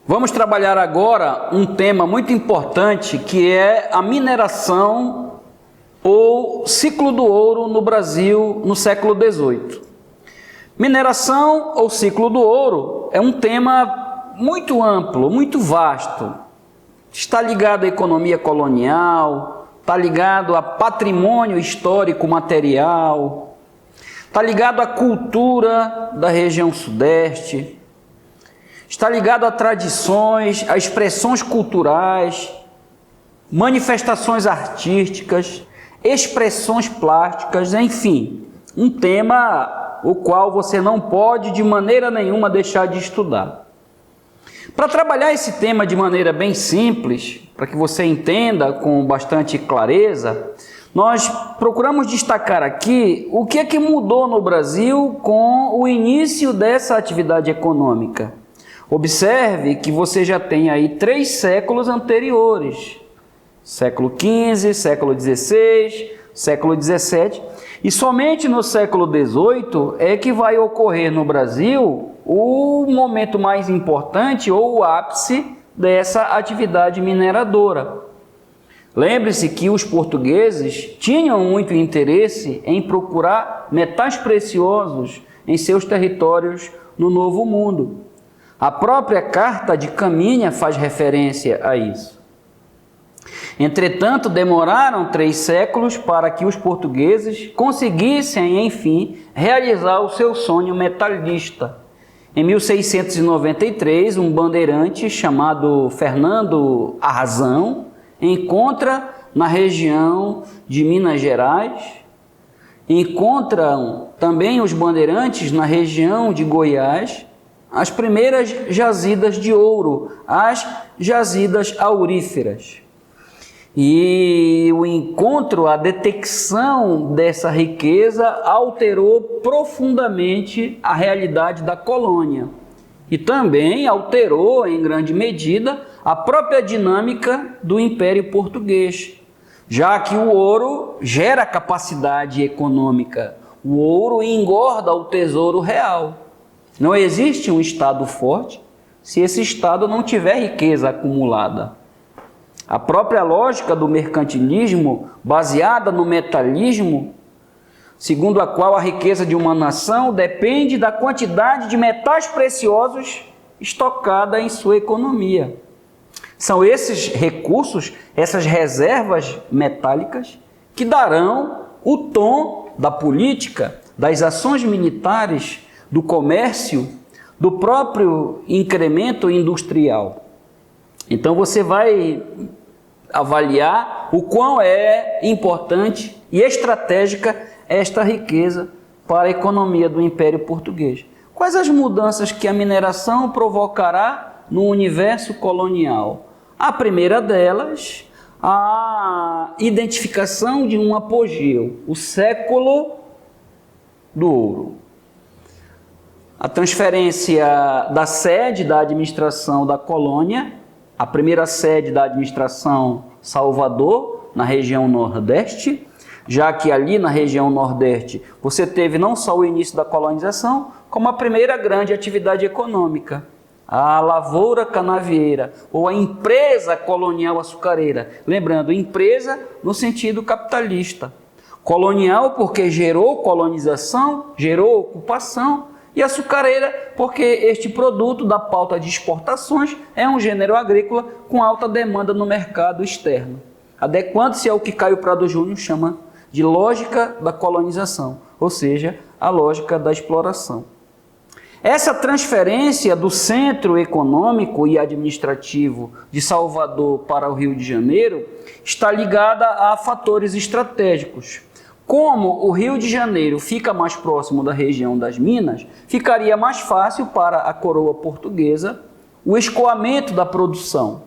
Vamos trabalhar agora um tema muito importante, que é a mineração ou ciclo do ouro no Brasil no século XVIII. Mineração ou ciclo do ouro é um tema muito amplo, muito vasto. Está ligado à economia colonial, está ligado a patrimônio histórico material, está ligado à cultura da região sudeste, está ligado a tradições, a expressões culturais, manifestações artísticas, expressões plásticas, enfim, um tema o qual você não pode de maneira nenhuma deixar de estudar. Para trabalhar esse tema de maneira bem simples, para que você entenda com bastante clareza, nós procuramos destacar aqui o que é que mudou no Brasil com o início dessa atividade econômica. Observe que você já tem aí 3 séculos anteriores, século XV, século XVI, século XVII, e somente no século XVIII é que vai ocorrer no Brasil o momento mais importante ou o ápice dessa atividade mineradora. Lembre-se que os portugueses tinham muito interesse em procurar metais preciosos em seus territórios no Novo Mundo. A própria Carta de Caminha faz referência a isso. Entretanto, demoraram 3 séculos para que os portugueses conseguissem, enfim, realizar o seu sonho metalista. Em 1693, um bandeirante chamado Fernando Arrasão encontra na região de Minas Gerais, encontram também os bandeirantes na região de Goiás, as primeiras jazidas de ouro, as jazidas auríferas. E o encontro, a detecção dessa riqueza alterou profundamente a realidade da colônia e também alterou, em grande medida, a própria dinâmica do Império Português, já que o ouro gera capacidade econômica, o ouro engorda o tesouro real. Não existe um Estado forte se esse Estado não tiver riqueza acumulada. A própria lógica do mercantilismo, baseada no metalismo, segundo a qual a riqueza de uma nação depende da quantidade de metais preciosos estocada em sua economia. São esses recursos, essas reservas metálicas, que darão o tom da política, das ações militares, do comércio, do próprio incremento industrial. Então você vai avaliar o quão é importante e estratégica esta riqueza para a economia do Império Português. Quais as mudanças que a mineração provocará no universo colonial? A primeira delas, a identificação de um apogeu, o século do ouro. A transferência da sede da administração da colônia, a primeira sede da administração Salvador, na região Nordeste, já que ali na região Nordeste você teve não só o início da colonização, como a primeira grande atividade econômica, a lavoura canavieira ou a empresa colonial açucareira. Lembrando, empresa no sentido capitalista. Colonial porque gerou colonização, gerou ocupação, e açucareira, porque este produto da pauta de exportações é um gênero agrícola com alta demanda no mercado externo, adequando-se ao que Caio Prado Júnior chama de lógica da colonização, ou seja, a lógica da exploração. Essa transferência do centro econômico e administrativo de Salvador para o Rio de Janeiro está ligada a fatores estratégicos. Como o Rio de Janeiro fica mais próximo da região das Minas, ficaria mais fácil para a coroa portuguesa o escoamento da produção,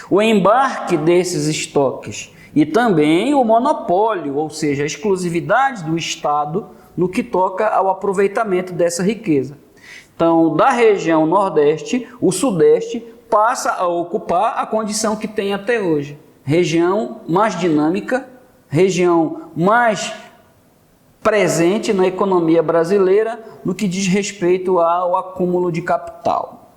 o embarque desses estoques e também o monopólio, ou seja, a exclusividade do Estado no que toca ao aproveitamento dessa riqueza. Então, da região Nordeste, o Sudeste passa a ocupar a condição que tem até hoje. Região mais dinâmica, região mais presente na economia brasileira no que diz respeito ao acúmulo de capital.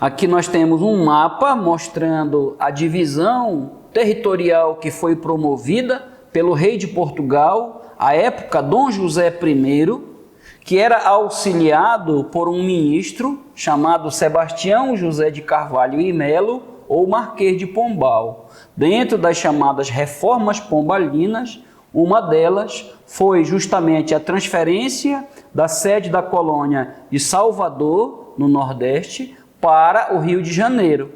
Aqui nós temos um mapa mostrando a divisão territorial que foi promovida pelo rei de Portugal, à época Dom José I, que era auxiliado por um ministro chamado Sebastião José de Carvalho e Melo, ou Marquês de Pombal. Dentro das chamadas reformas pombalinas, uma delas foi justamente a transferência da sede da colônia de Salvador, no Nordeste, para o Rio de Janeiro.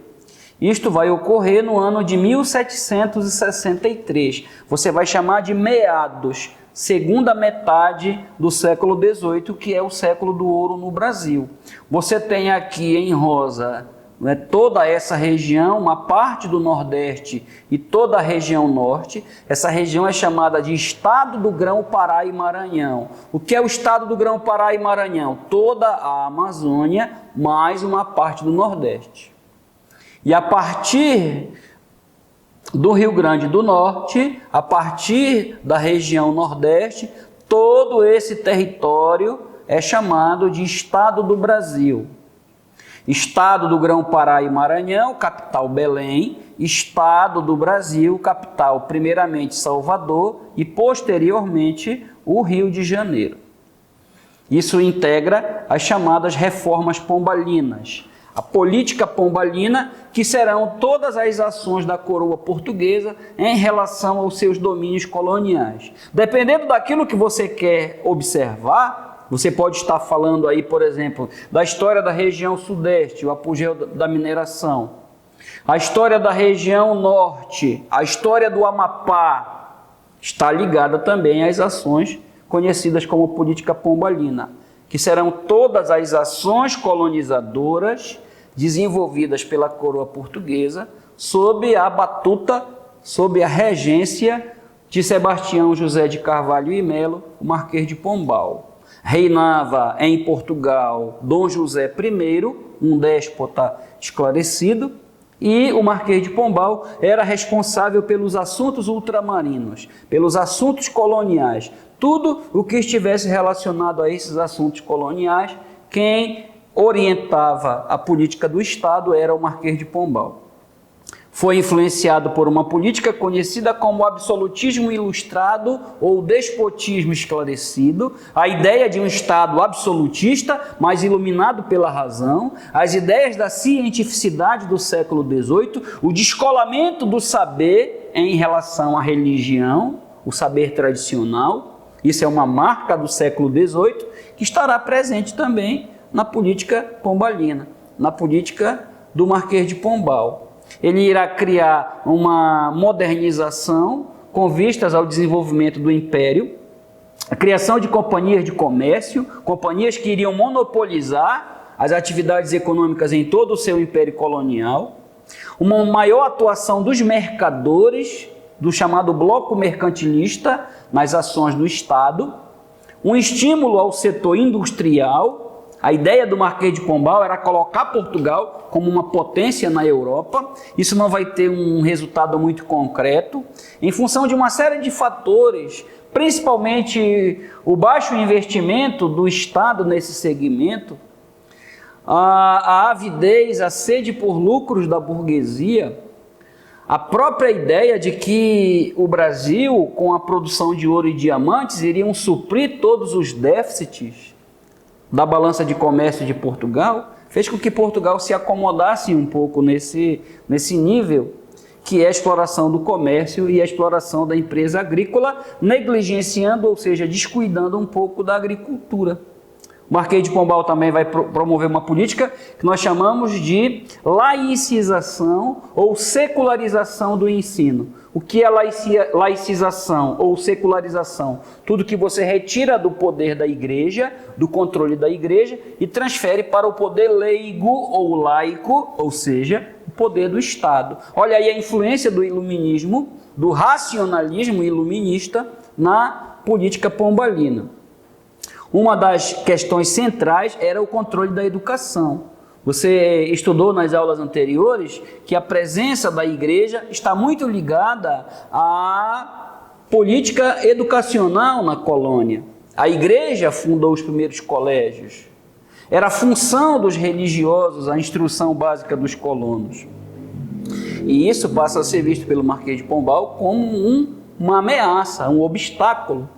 Isto vai ocorrer no ano de 1763. Você vai chamar de meados, segunda metade do século XVIII, que é o século do ouro no Brasil. Você tem aqui em rosa, né, toda essa região, uma parte do Nordeste e toda a região Norte. Essa região é chamada de Estado do Grão-Pará e Maranhão. O que é o Estado do Grão-Pará e Maranhão? Toda a Amazônia, mais uma parte do Nordeste. E a partir do Rio Grande do Norte, a partir da região Nordeste, todo esse território é chamado de Estado do Brasil. Estado do Grão-Pará e Maranhão, capital Belém. Estado do Brasil, capital primeiramente Salvador e posteriormente o Rio de Janeiro. Isso integra as chamadas reformas pombalinas. A política pombalina, que serão todas as ações da coroa portuguesa em relação aos seus domínios coloniais. Dependendo daquilo que você quer observar, você pode estar falando aí, por exemplo, da história da região sudeste, o apogeu da mineração, a história da região norte, a história do Amapá, está ligada também às ações conhecidas como política pombalina, que serão todas as ações colonizadoras desenvolvidas pela coroa portuguesa sob a batuta, sob a regência de Sebastião José de Carvalho e Melo, o Marquês de Pombal. Reinava em Portugal Dom José I, um déspota esclarecido, e o Marquês de Pombal era responsável pelos assuntos ultramarinos, pelos assuntos coloniais. Tudo o que estivesse relacionado a esses assuntos coloniais, quem orientava a política do Estado era o Marquês de Pombal. Foi influenciado por uma política conhecida como absolutismo ilustrado ou despotismo esclarecido, a ideia de um Estado absolutista, mas iluminado pela razão, as ideias da cientificidade do século XVIII, o descolamento do saber em relação à religião, o saber tradicional. Isso é uma marca do século XVIII que estará presente também na política pombalina, na política do Marquês de Pombal. Ele irá criar uma modernização com vistas ao desenvolvimento do império, a criação de companhias de comércio, companhias que iriam monopolizar as atividades econômicas em todo o seu império colonial, uma maior atuação dos mercadores, do chamado bloco mercantilista nas ações do Estado, um estímulo ao setor industrial. A ideia do Marquês de Pombal era colocar Portugal como uma potência na Europa. Isso não vai ter um resultado muito concreto, em função de uma série de fatores, principalmente o baixo investimento do Estado nesse segmento, a avidez, a sede por lucros da burguesia, a própria ideia de que o Brasil, com a produção de ouro e diamantes, iriam suprir todos os déficits da balança de comércio de Portugal, fez com que Portugal se acomodasse um pouco nesse nível, que é a exploração do comércio e a exploração da empresa agrícola, negligenciando, ou seja, descuidando um pouco da agricultura. O Marquês de Pombal também vai promover uma política que nós chamamos de laicização ou secularização do ensino. O que é laicização ou secularização? Tudo que você retira do poder da igreja, do controle da igreja, e transfere para o poder leigo ou laico, ou seja, o poder do Estado. Olha aí a influência do iluminismo, do racionalismo iluminista na política pombalina. Uma das questões centrais era o controle da educação. Você estudou nas aulas anteriores que a presença da igreja está muito ligada à política educacional na colônia. A igreja fundou os primeiros colégios. Era a função dos religiosos a instrução básica dos colonos. E isso passa a ser visto pelo Marquês de Pombal como uma ameaça, um obstáculo.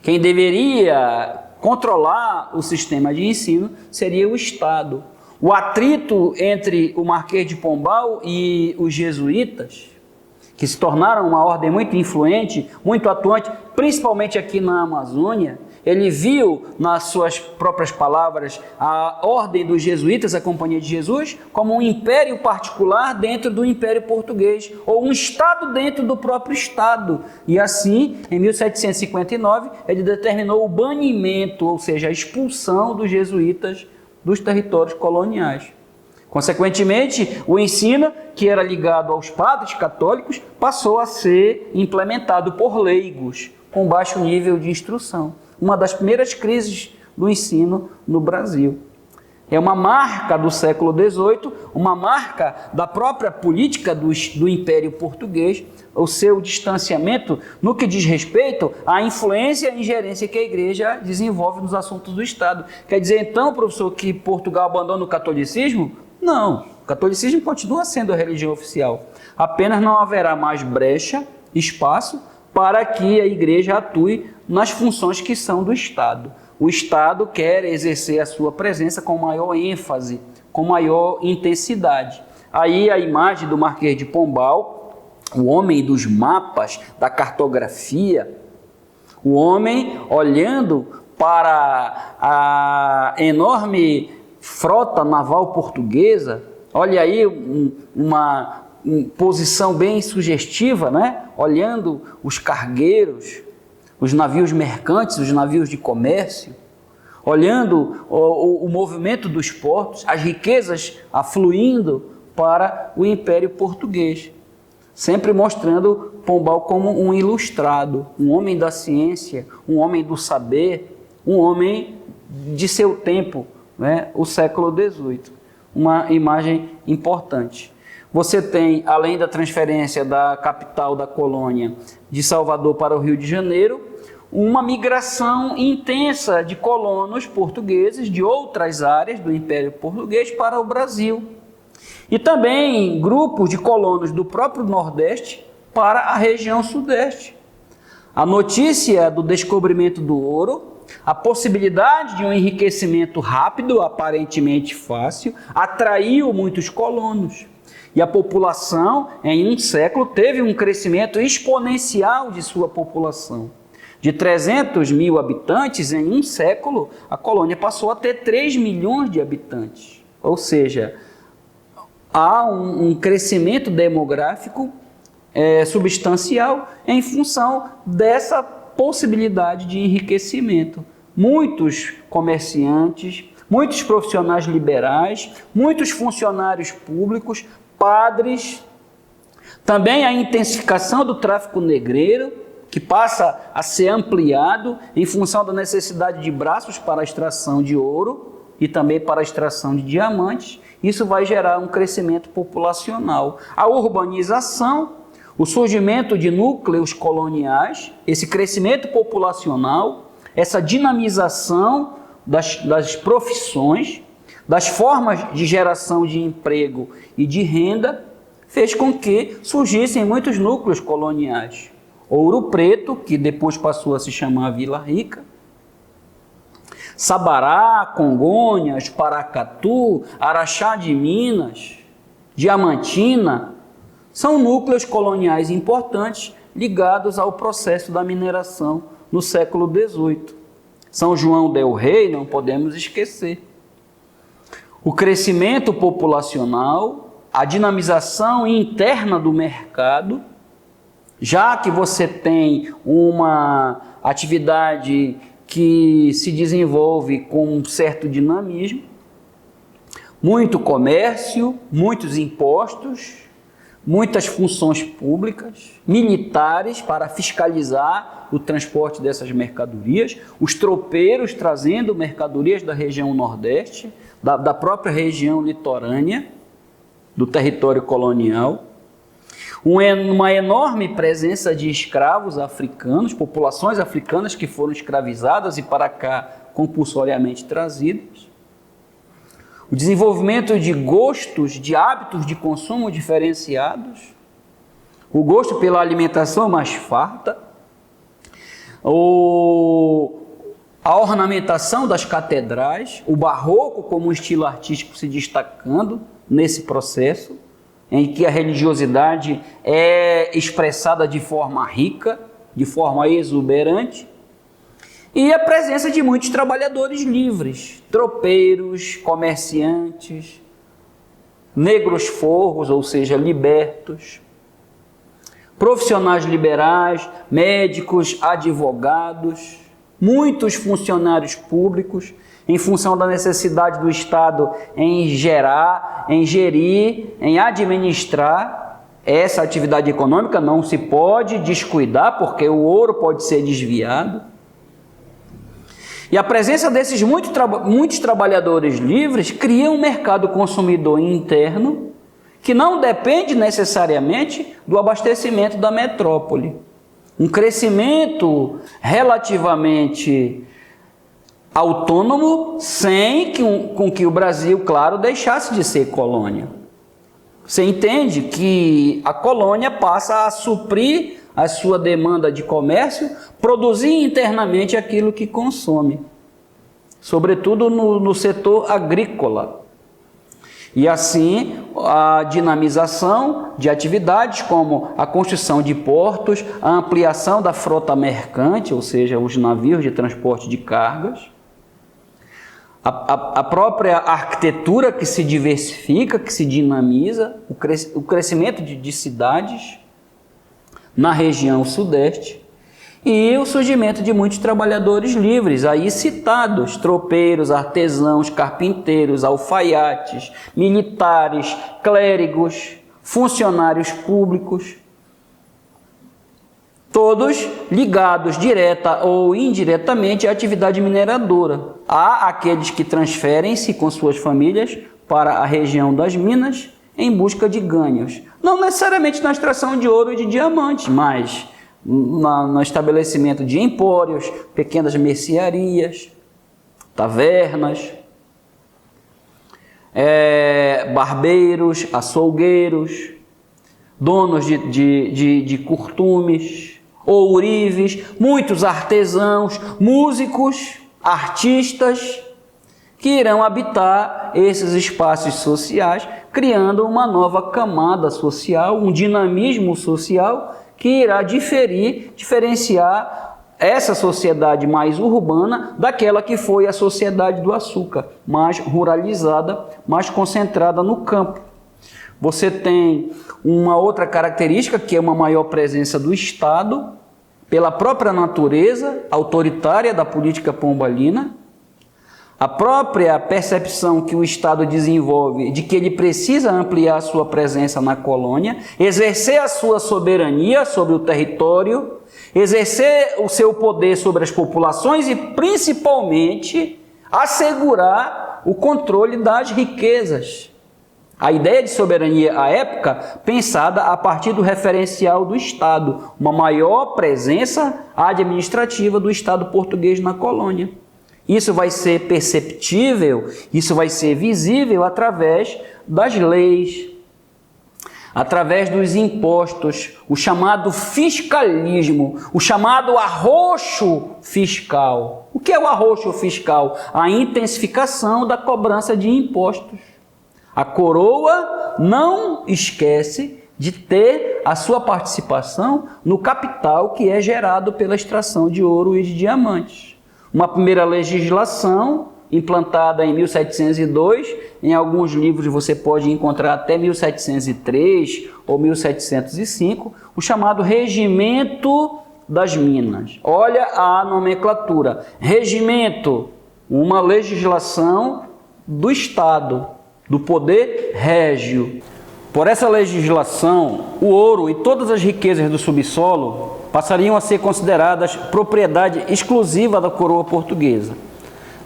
Quem deveria controlar o sistema de ensino seria o Estado. O atrito entre o Marquês de Pombal e os jesuítas, que se tornaram uma ordem muito influente, muito atuante, principalmente aqui na Amazônia, ele viu, nas suas próprias palavras, a ordem dos jesuítas, a Companhia de Jesus, como um império particular dentro do Império Português, ou um Estado dentro do próprio Estado. E assim, em 1759, ele determinou o banimento, ou seja, a expulsão dos jesuítas dos territórios coloniais. Consequentemente, o ensino, que era ligado aos padres católicos, passou a ser implementado por leigos, com baixo nível de instrução. Uma das primeiras crises do ensino no Brasil. É uma marca do século XVIII, uma marca da própria política do Império Português, o seu distanciamento no que diz respeito à influência e ingerência que a Igreja desenvolve nos assuntos do Estado. Quer dizer, então, professor, que Portugal abandona o catolicismo? Não, o catolicismo continua sendo a religião oficial. Apenas não haverá mais brecha, espaço, para que a Igreja atue nas funções que são do Estado. O Estado quer exercer a sua presença com maior ênfase, com maior intensidade. Aí a imagem do Marquês de Pombal, o homem dos mapas, da cartografia, o homem olhando para a enorme frota naval portuguesa, olha aí uma posição bem sugestiva, né? Olhando os cargueiros, os navios mercantes, os navios de comércio, olhando o movimento dos portos, as riquezas afluindo para o Império Português, sempre mostrando Pombal como um ilustrado, um homem da ciência, um homem do saber, um homem de seu tempo, né? O século XVIII. Uma imagem importante. Você tem, além da transferência da capital da colônia de Salvador para o Rio de Janeiro, uma migração intensa de colonos portugueses de outras áreas do Império Português para o Brasil. E também grupos de colonos do próprio Nordeste para a região Sudeste. A notícia do descobrimento do ouro, a possibilidade de um enriquecimento rápido, aparentemente fácil, atraiu muitos colonos. E a população, em um século, teve um crescimento exponencial de sua população. De 300 mil habitantes, em um século, a colônia passou a ter 3 milhões de habitantes. Ou seja, há um crescimento demográfico substancial em função dessa possibilidade de enriquecimento. Muitos comerciantes, muitos profissionais liberais, muitos funcionários públicos, padres, também a intensificação do tráfico negreiro, que passa a ser ampliado em função da necessidade de braços para a extração de ouro e também para a extração de diamantes. Isso vai gerar um crescimento populacional. A urbanização, o surgimento de núcleos coloniais, esse crescimento populacional, essa dinamização das profissões, das formas de geração de emprego e de renda, fez com que surgissem muitos núcleos coloniais. Ouro Preto, que depois passou a se chamar Vila Rica, Sabará, Congonhas, Paracatu, Araxá de Minas, Diamantina, são núcleos coloniais importantes ligados ao processo da mineração no século XVIII. São João del Rei, não podemos esquecer. O crescimento populacional, a dinamização interna do mercado, já que você tem uma atividade que se desenvolve com um certo dinamismo, muito comércio, muitos impostos, muitas funções públicas, militares para fiscalizar o transporte dessas mercadorias, os tropeiros trazendo mercadorias da região Nordeste, da própria região litorânea, do território colonial, uma enorme presença de escravos africanos, populações africanas que foram escravizadas e para cá compulsoriamente trazidas, o desenvolvimento de gostos, de hábitos de consumo diferenciados, o gosto pela alimentação mais farta, a ornamentação das catedrais, o barroco como um estilo artístico se destacando nesse processo, em que a religiosidade é expressada de forma rica, de forma exuberante, e a presença de muitos trabalhadores livres, tropeiros, comerciantes, negros forros, ou seja, libertos, profissionais liberais, médicos, advogados, muitos funcionários públicos, em função da necessidade do Estado em gerir, em administrar essa atividade econômica. Não se pode descuidar, porque o ouro pode ser desviado. E a presença desses muitos trabalhadores livres cria um mercado consumidor interno que não depende necessariamente do abastecimento da metrópole. Um crescimento relativamente autônomo, sem com que o Brasil, claro, deixasse de ser colônia. Você entende que a colônia passa a suprir a sua demanda de comércio, produzir internamente aquilo que consome, sobretudo no setor agrícola. E assim, a dinamização de atividades como a construção de portos, a ampliação da frota mercante, ou seja, os navios de transporte de cargas, a própria arquitetura que se diversifica, que se dinamiza, o crescimento de cidades na região sudeste e o surgimento de muitos trabalhadores livres, aí citados: tropeiros, artesãos, carpinteiros, alfaiates, militares, clérigos, funcionários públicos, todos ligados direta ou indiretamente à atividade mineradora. Há aqueles que transferem-se com suas famílias para a região das minas em busca de ganhos, não necessariamente na extração de ouro e de diamantes, mas no estabelecimento de empórios, pequenas mercearias, tavernas, barbeiros, açougueiros, donos de curtumes, ourives, muitos artesãos, músicos, artistas, que irão habitar esses espaços sociais, criando uma nova camada social, um dinamismo social que irá diferenciar essa sociedade mais urbana daquela que foi a sociedade do açúcar, mais ruralizada, mais concentrada no campo. Você tem uma outra característica, que é uma maior presença do Estado, pela própria natureza autoritária da política pombalina, a própria percepção que o Estado desenvolve de que ele precisa ampliar a sua presença na colônia, exercer a sua soberania sobre o território, exercer o seu poder sobre as populações e, principalmente, assegurar o controle das riquezas. A ideia de soberania à época, pensada a partir do referencial do Estado, uma maior presença administrativa do Estado português na colônia. Isso vai ser perceptível, isso vai ser visível através das leis, através dos impostos, o chamado fiscalismo, o chamado arroxo fiscal. O que é o arroxo fiscal? A intensificação da cobrança de impostos. A coroa não esquece de ter a sua participação no capital que é gerado pela extração de ouro e de diamantes. Uma primeira legislação implantada em 1702, em alguns livros você pode encontrar até 1703 ou 1705, o chamado Regimento das Minas. Olha a nomenclatura: regimento, uma legislação do Estado, do poder régio. Por essa legislação, o ouro e todas as riquezas do subsolo passariam a ser consideradas propriedade exclusiva da coroa portuguesa.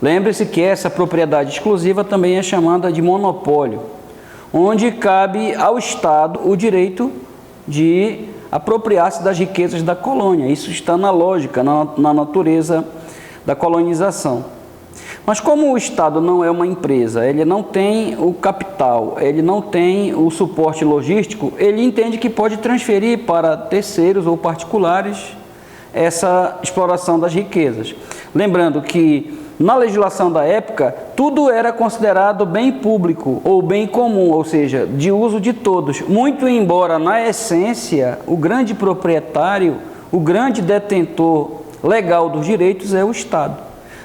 Lembre-se que essa propriedade exclusiva também é chamada de monopólio, onde cabe ao Estado o direito de apropriar-se das riquezas da colônia. Isso está na lógica, na natureza da colonização. Mas como o Estado não é uma empresa, ele não tem o capital, ele não tem o suporte logístico, ele entende que pode transferir para terceiros ou particulares essa exploração das riquezas. Lembrando que na legislação da época, tudo era considerado bem público ou bem comum, ou seja, de uso de todos. Muito embora, na essência, o grande proprietário, o grande detentor legal dos direitos é o Estado.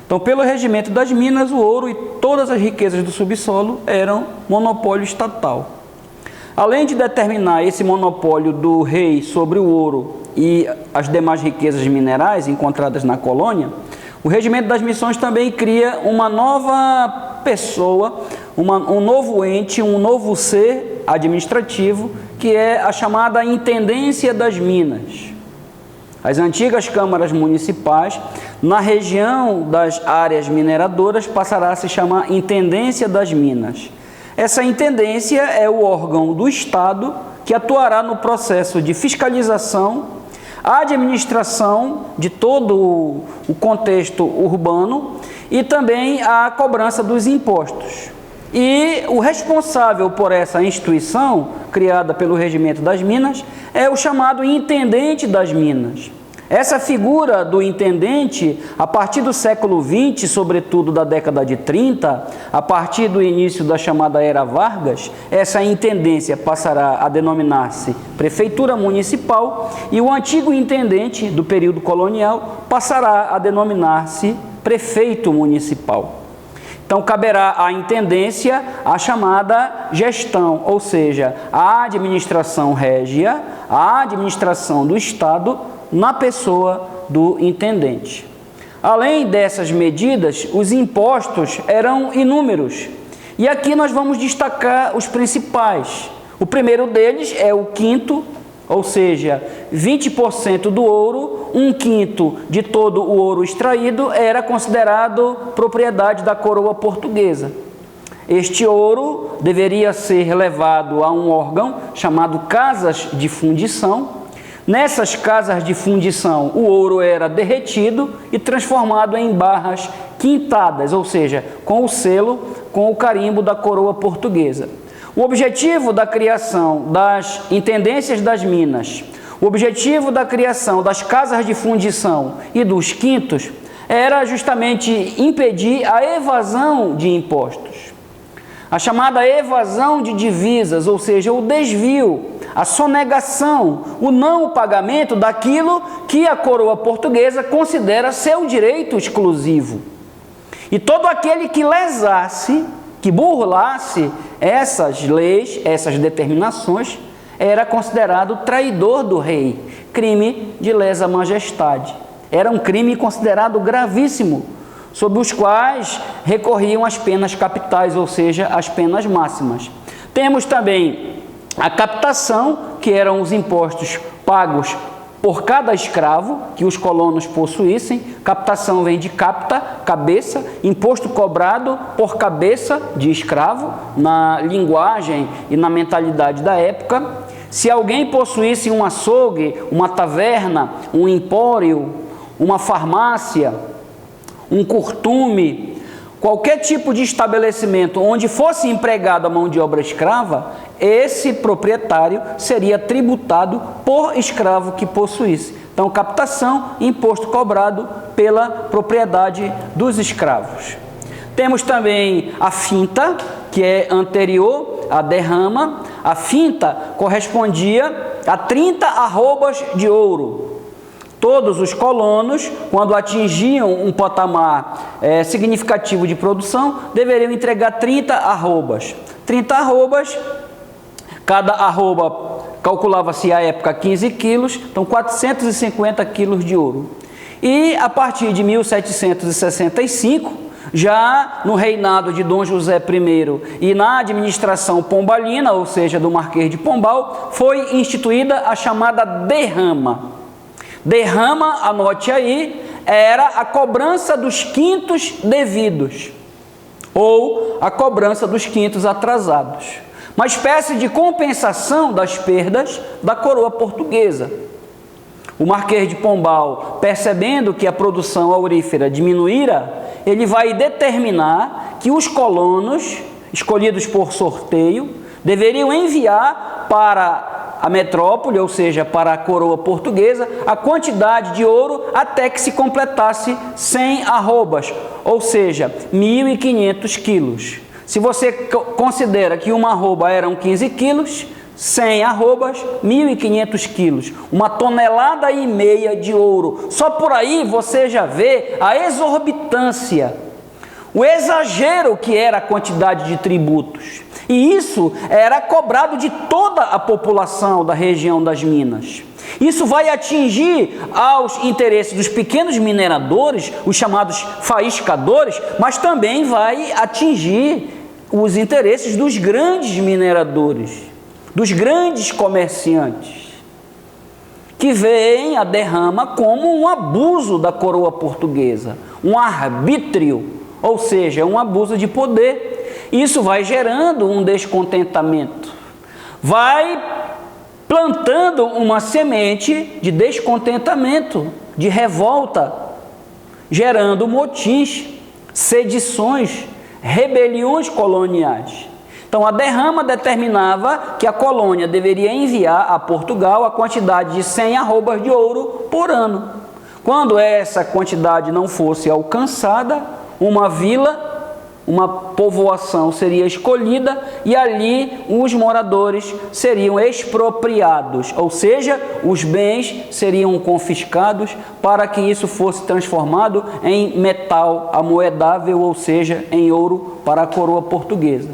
Então, pelo regimento das minas, o ouro e todas as riquezas do subsolo eram monopólio estatal. Além de determinar esse monopólio do rei sobre o ouro e as demais riquezas minerais encontradas na colônia, o regimento das missões também cria uma nova pessoa, um novo ente, um novo ser administrativo, que é a chamada Intendência das Minas. As antigas câmaras municipais, na região das áreas mineradoras, passará a se chamar Intendência das Minas. Essa intendência é o órgão do Estado que atuará no processo de fiscalização, a administração de todo o contexto urbano e também a cobrança dos impostos. E o responsável por essa instituição, criada pelo Regimento das Minas, é o chamado Intendente das Minas. Essa figura do intendente, a partir do século XX, sobretudo da década de 30, a partir do início da chamada Era Vargas, essa intendência passará a denominar-se Prefeitura Municipal e o antigo intendente do período colonial passará a denominar-se Prefeito Municipal. Então, caberá à intendência a chamada gestão, ou seja, a administração régia, a administração do Estado na pessoa do intendente. Além dessas medidas, os impostos eram inúmeros. E aqui nós vamos destacar os principais. O primeiro deles é o quinto, ou seja, 20% do ouro, 1/5 de todo o ouro extraído era considerado propriedade da coroa portuguesa. Este ouro deveria ser levado a um órgão chamado Casas de Fundição. Nessas casas de fundição, o ouro era derretido e transformado em barras quintadas, ou seja, com o selo, com o carimbo da coroa portuguesa. O objetivo da criação das intendências das minas, o objetivo da criação das casas de fundição e dos quintos era justamente impedir a evasão de impostos. A chamada evasão de divisas, ou seja, o desvio, a sonegação, o não pagamento daquilo que a coroa portuguesa considera seu direito exclusivo. E todo aquele que lesasse, que burlasse essas leis, essas determinações, era considerado traidor do rei, crime de lesa majestade. Era um crime considerado gravíssimo, sob os quais recorriam as penas capitais, ou seja, as penas máximas. Temos também a captação, que eram os impostos pagos por cada escravo que os colonos possuíssem. Captação vem de capta, cabeça, imposto cobrado por cabeça de escravo, na linguagem e na mentalidade da época. Se alguém possuísse um açougue, uma taverna, um empório, uma farmácia, um curtume, qualquer tipo de estabelecimento onde fosse empregada a mão de obra escrava, esse proprietário seria tributado por escravo que possuísse. Então, captação, imposto cobrado pela propriedade dos escravos. Temos também a finta, que é anterior à derrama. A finta correspondia a 30 arrobas de ouro. Todos os colonos, quando atingiam um patamar significativo de produção, deveriam entregar 30 arrobas. 30 arrobas, cada arroba calculava-se à época 15 quilos, então 450 quilos de ouro. E a partir de 1765, já no reinado de Dom José I e na administração pombalina, ou seja, do Marquês de Pombal, foi instituída a chamada derrama. Derrama, anote aí, era a cobrança dos quintos devidos, ou a cobrança dos quintos atrasados. Uma espécie de compensação das perdas da coroa portuguesa. O Marquês de Pombal, percebendo que a produção aurífera diminuíra, ele vai determinar que os colonos, escolhidos por sorteio, deveriam enviar para a metrópole, ou seja, para a coroa portuguesa, a quantidade de ouro até que se completasse 100 arrobas, ou seja, 1.500 quilos. Se você considera que uma arroba eram 15 quilos, 100 arrobas, 1.500 quilos, 1,5 tonelada de ouro. Só por aí você já vê a exorbitância, o exagero que era a quantidade de tributos. E isso era cobrado de toda a população da região das minas. Isso vai atingir aos interesses dos pequenos mineradores, os chamados faiscadores, mas também vai atingir os interesses dos grandes mineradores, dos grandes comerciantes, que veem a derrama como um abuso da coroa portuguesa, um arbítrio, ou seja, um abuso de poder. Isso vai gerando um descontentamento, vai plantando uma semente de descontentamento, de revolta, gerando motins, sedições, rebeliões coloniais. Então, a derrama determinava que a colônia deveria enviar a Portugal a quantidade de 100 arrobas de ouro por ano. Quando essa quantidade não fosse alcançada, uma vila, uma povoação seria escolhida e ali os moradores seriam expropriados, ou seja, os bens seriam confiscados para que isso fosse transformado em metal amoedável, ou seja, em ouro para a coroa portuguesa.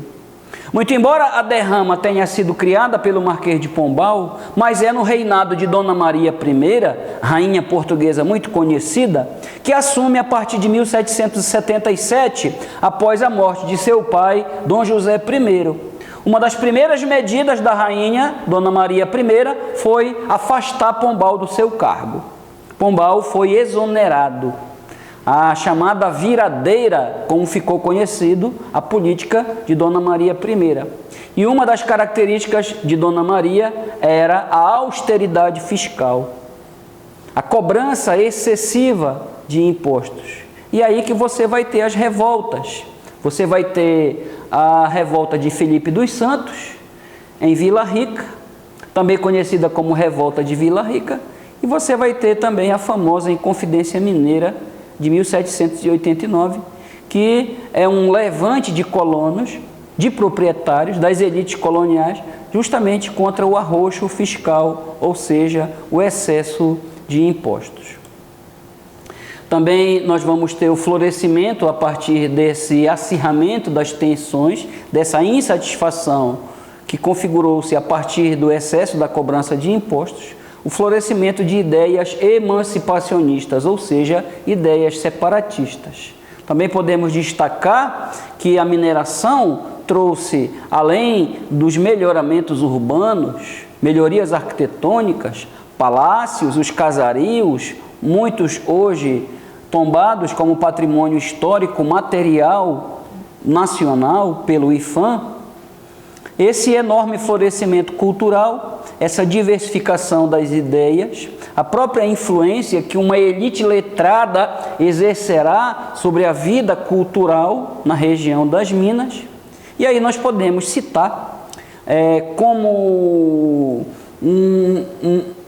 Muito embora a derrama tenha sido criada pelo Marquês de Pombal, mas é no reinado de Dona Maria I, rainha portuguesa muito conhecida, que assume a partir de 1777, após a morte de seu pai, Dom José I. Uma das primeiras medidas da rainha, Dona Maria I, foi afastar Pombal do seu cargo. Pombal foi exonerado. A chamada viradeira, como ficou conhecido, a política de Dona Maria I. E uma das características de Dona Maria era a austeridade fiscal, a cobrança excessiva de impostos. E aí que você vai ter as revoltas. Você vai ter a revolta de Felipe dos Santos, em Vila Rica, também conhecida como Revolta de Vila Rica, e você vai ter também a famosa Inconfidência Mineira, de 1789, que é um levante de colonos, de proprietários, das elites coloniais, justamente contra o arroxo fiscal, ou seja, o excesso de impostos. Também nós vamos ter o florescimento, a partir desse acirramento das tensões, dessa insatisfação que configurou-se a partir do excesso da cobrança de impostos, o florescimento de ideias emancipacionistas, ou seja, ideias separatistas. Também podemos destacar que a mineração trouxe, além dos melhoramentos urbanos, melhorias arquitetônicas, palácios, os casarios, muitos hoje tombados como patrimônio histórico material nacional pelo IPHAN. Esse enorme florescimento cultural, essa diversificação das ideias, a própria influência que uma elite letrada exercerá sobre a vida cultural na região das Minas. E aí nós podemos citar como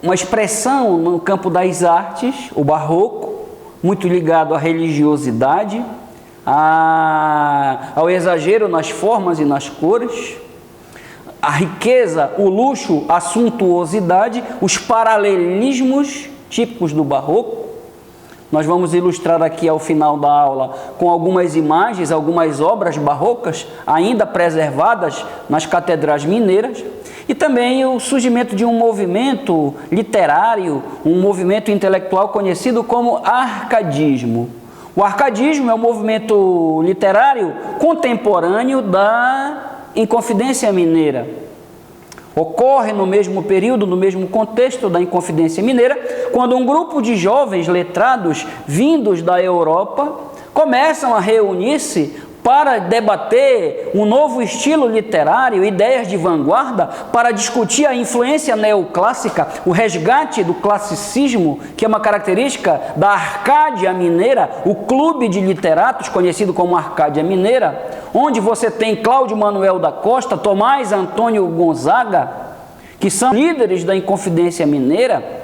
uma expressão no campo das artes, o barroco, muito ligado à religiosidade, ao exagero nas formas e nas cores, a riqueza, o luxo, a suntuosidade, os paralelismos típicos do barroco. Nós vamos ilustrar aqui ao final da aula com algumas imagens, algumas obras barrocas ainda preservadas nas catedrais mineiras, e também o surgimento de um movimento literário, um movimento intelectual conhecido como arcadismo. O arcadismo é um movimento literário contemporâneo da Inconfidência Mineira. Ocorre no mesmo período, no mesmo contexto da Inconfidência Mineira, quando um grupo de jovens letrados vindos da Europa começam a reunir-se para debater um novo estilo literário, ideias de vanguarda, para discutir a influência neoclássica, o resgate do classicismo, que é uma característica da Arcádia Mineira, o clube de literatos conhecido como Arcádia Mineira, onde você tem Cláudio Manuel da Costa, Tomás Antônio Gonzaga, que são líderes da Inconfidência Mineira.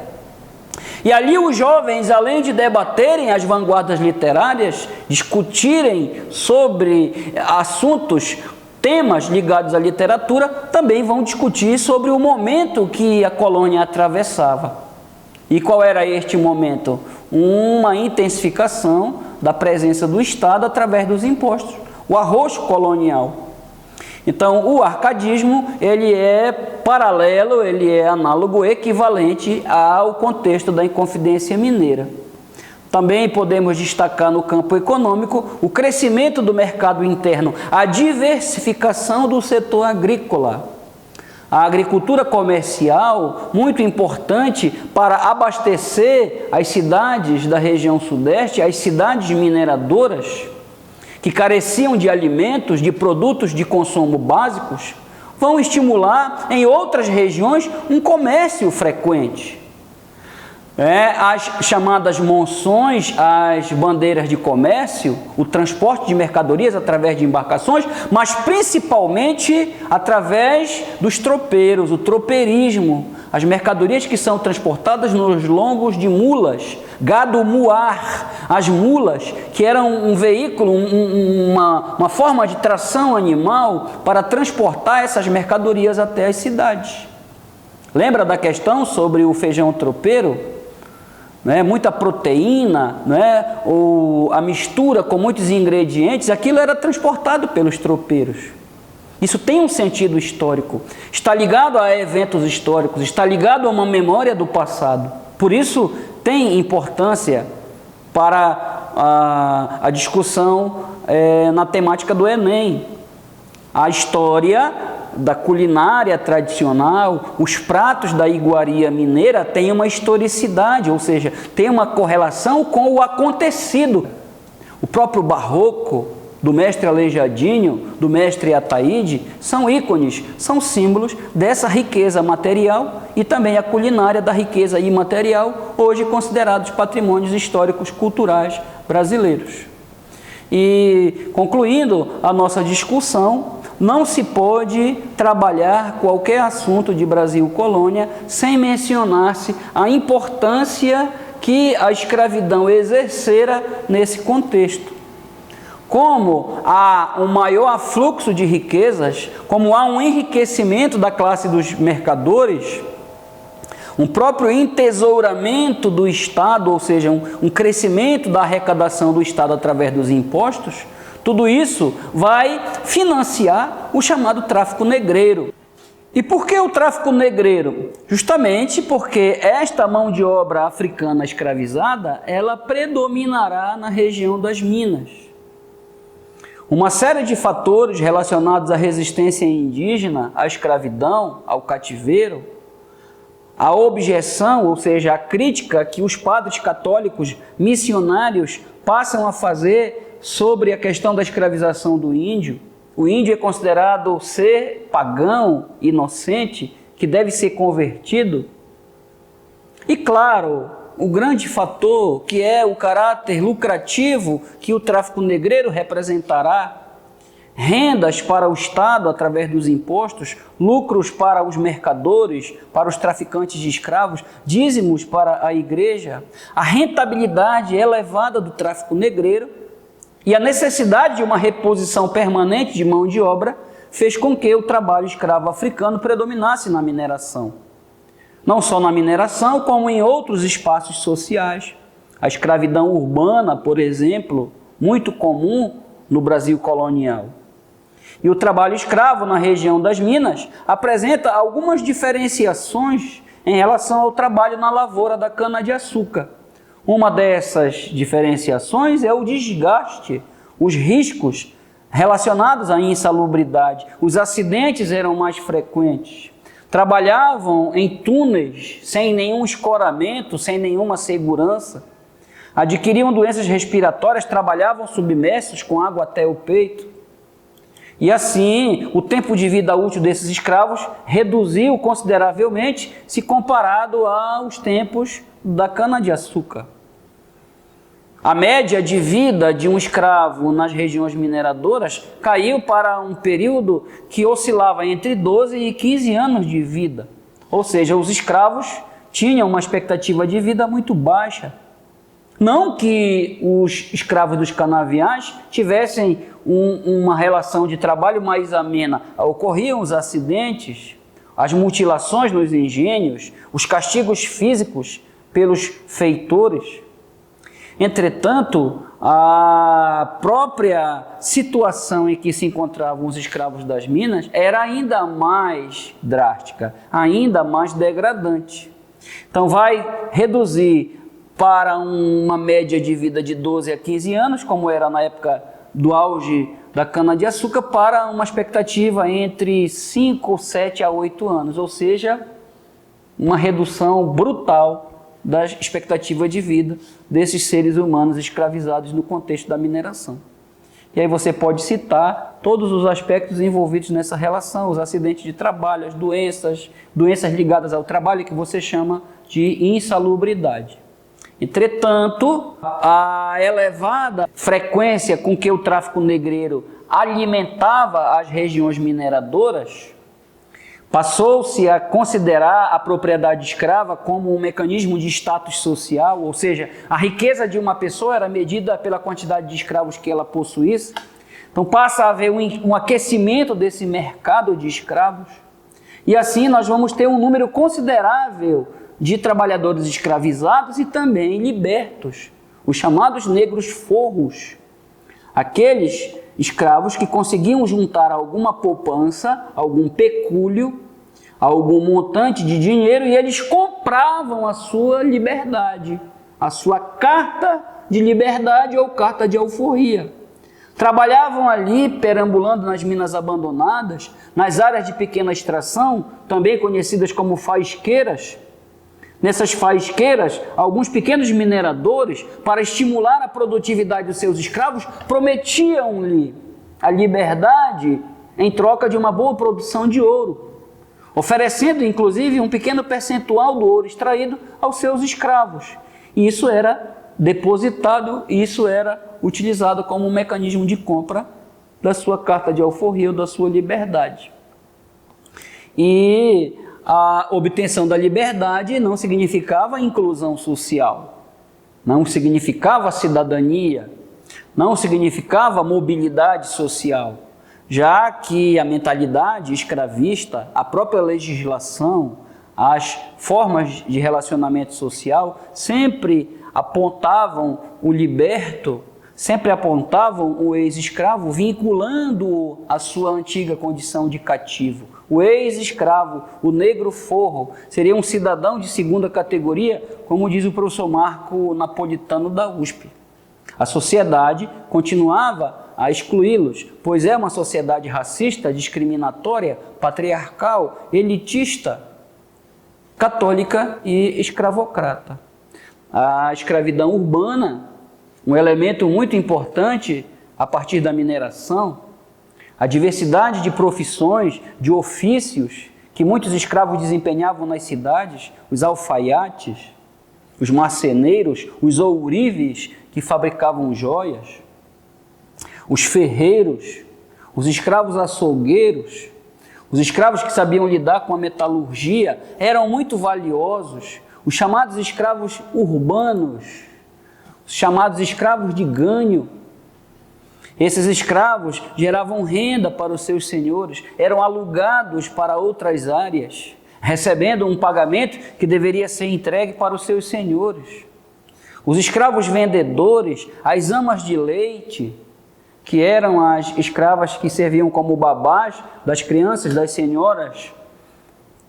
E ali os jovens, além de debaterem as vanguardas literárias, discutirem sobre assuntos, temas ligados à literatura, também vão discutir sobre o momento que a colônia atravessava. E qual era este momento? Uma intensificação da presença do Estado através dos impostos, o arrocho colonial. Então, o arcadismo, ele é paralelo, ele é análogo, equivalente ao contexto da Inconfidência Mineira. Também podemos destacar no campo econômico o crescimento do mercado interno, a diversificação do setor agrícola. A agricultura comercial, muito importante para abastecer as cidades da região sudeste, as cidades mineradoras, que careciam de alimentos, de produtos de consumo básicos, vão estimular em outras regiões um comércio frequente. As chamadas monções, as bandeiras de comércio, o transporte de mercadorias através de embarcações, mas principalmente através dos tropeiros, o tropeirismo, as mercadorias que são transportadas nos longos de mulas, gado muar, as mulas, que eram um veículo, uma forma de tração animal para transportar essas mercadorias até as cidades. Lembra da questão sobre o feijão tropeiro? Muita proteína, ou a mistura com muitos ingredientes, aquilo era transportado pelos tropeiros. Isso tem um sentido histórico, está ligado a eventos históricos, está ligado a uma memória do passado. Por isso tem importância para a discussão na temática do Enem. A história da culinária tradicional, os pratos da iguaria mineira têm uma historicidade, ou seja, tem uma correlação com o acontecido. O próprio barroco, do mestre Aleijadinho, do mestre Ataíde, são ícones, são símbolos dessa riqueza material e também a culinária da riqueza imaterial, hoje considerados patrimônios históricos culturais brasileiros. E concluindo a nossa discussão, não se pode trabalhar qualquer assunto de Brasil colônia sem mencionar-se a importância que a escravidão exercera nesse contexto. Como há um maior afluxo de riquezas, como há um enriquecimento da classe dos mercadores, um próprio entesouramento do Estado, ou seja, um crescimento da arrecadação do Estado através dos impostos, tudo isso vai financiar o chamado tráfico negreiro. E por que o tráfico negreiro? Justamente porque esta mão de obra africana escravizada, ela predominará na região das Minas. Uma série de fatores relacionados à resistência indígena, à escravidão, ao cativeiro, a objeção, ou seja, a crítica que os padres católicos missionários passam a fazer sobre a questão da escravização do índio. O índio é considerado ser pagão, inocente, que deve ser convertido. E claro, o grande fator que é o caráter lucrativo que o tráfico negreiro representará, rendas para o Estado através dos impostos, lucros para os mercadores, para os traficantes de escravos, dízimos para a igreja, a rentabilidade elevada do tráfico negreiro e a necessidade de uma reposição permanente de mão de obra fez com que o trabalho escravo africano predominasse na mineração. Não só na mineração, como em outros espaços sociais. A escravidão urbana, por exemplo, muito comum no Brasil colonial. E o trabalho escravo na região das Minas apresenta algumas diferenciações em relação ao trabalho na lavoura da cana-de-açúcar. Uma dessas diferenciações é o desgaste, os riscos relacionados à insalubridade. Os acidentes eram mais frequentes. Trabalhavam em túneis, sem nenhum escoramento, sem nenhuma segurança. adquiriam doenças respiratórias, trabalhavam submersos com água até o peito. E assim, o tempo de vida útil desses escravos reduziu consideravelmente se comparado aos tempos da cana-de-açúcar. A média de vida de um escravo nas regiões mineradoras caiu para um período que oscilava entre 12 e 15 anos de vida. Ou seja, os escravos tinham uma expectativa de vida muito baixa. Não que os escravos dos canaviais tivessem uma relação de trabalho mais amena. Ocorriam os acidentes, as mutilações nos engenhos, os castigos físicos pelos feitores. Entretanto, a própria situação em que se encontravam os escravos das minas era ainda mais drástica, ainda mais degradante. Então vai reduzir para uma média de vida de 12 a 15 anos, como era na época do auge da cana-de-açúcar, para uma expectativa entre 5, 7 a 8 anos, ou seja, uma redução brutal da expectativa de vida desses seres humanos escravizados no contexto da mineração. E aí você pode citar todos os aspectos envolvidos nessa relação, os acidentes de trabalho, as doenças ligadas ao trabalho que você chama de insalubridade. Entretanto, a elevada frequência com que o tráfico negreiro alimentava as regiões mineradoras passou-se a considerar a propriedade escrava como um mecanismo de status social, ou seja, a riqueza de uma pessoa era medida pela quantidade de escravos que ela possuísse. Então passa a haver um aquecimento desse mercado de escravos, e assim nós vamos ter um número considerável de trabalhadores escravizados e também libertos, os chamados negros forros, aqueles escravos que conseguiam juntar alguma poupança, algum pecúlio, algum montante de dinheiro, e eles compravam a sua liberdade, a sua carta de liberdade ou carta de alforria. Trabalhavam ali, perambulando nas minas abandonadas, nas áreas de pequena extração, também conhecidas como faisqueiras. Nessas faisqueiras, alguns pequenos mineradores, para estimular a produtividade dos seus escravos, prometiam-lhe a liberdade em troca de uma boa produção de ouro, oferecendo inclusive um pequeno percentual do ouro extraído aos seus escravos. E isso era depositado, e isso era utilizado como um mecanismo de compra da sua carta de alforria ou da sua liberdade. E a obtenção da liberdade não significava inclusão social, não significava cidadania, não significava mobilidade social, já que a mentalidade escravista, a própria legislação, as formas de relacionamento social sempre apontavam o liberto, sempre apontavam o ex-escravo, vinculando-o à sua antiga condição de cativo. O ex-escravo, o negro forro, seria um cidadão de segunda categoria, como diz o professor Marco Napolitano da USP. A sociedade continuava a excluí-los, pois é uma sociedade racista, discriminatória, patriarcal, elitista, católica e escravocrata. A escravidão urbana, um elemento muito importante a partir da mineração, a diversidade de profissões, de ofícios que muitos escravos desempenhavam nas cidades, os alfaiates, os marceneiros, os ourives que fabricavam joias, os ferreiros, os escravos açougueiros, os escravos que sabiam lidar com a metalurgia eram muito valiosos. Os chamados escravos urbanos, os chamados escravos de ganho. Esses escravos geravam renda para os seus senhores, eram alugados para outras áreas, recebendo um pagamento que deveria ser entregue para os seus senhores. Os escravos vendedores, as amas de leite, que eram as escravas que serviam como babás das crianças, das senhoras,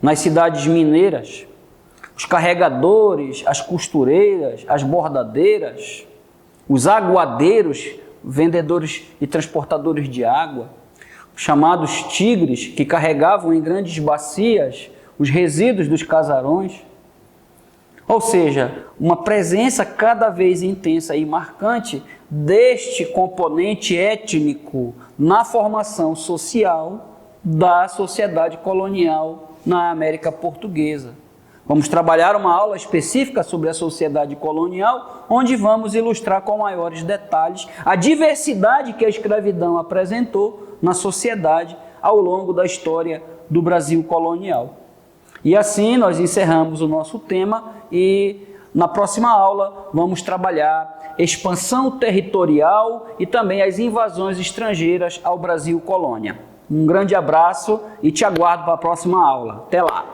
nas cidades mineiras. Os carregadores, as costureiras, as bordadeiras, os aguadeiros, vendedores e transportadores de água, os chamados tigres, que carregavam em grandes bacias os resíduos dos casarões, Ou seja, uma presença cada vez intensa e marcante deste componente étnico na formação social da sociedade colonial na América Portuguesa. Vamos trabalhar uma aula específica sobre a sociedade colonial, onde vamos ilustrar com maiores detalhes a diversidade que a escravidão apresentou na sociedade ao longo da história do Brasil colonial. E assim nós encerramos o nosso tema e na próxima aula vamos trabalhar expansão territorial e também as invasões estrangeiras ao Brasil colônia. Um grande abraço e te aguardo para a próxima aula. Até lá!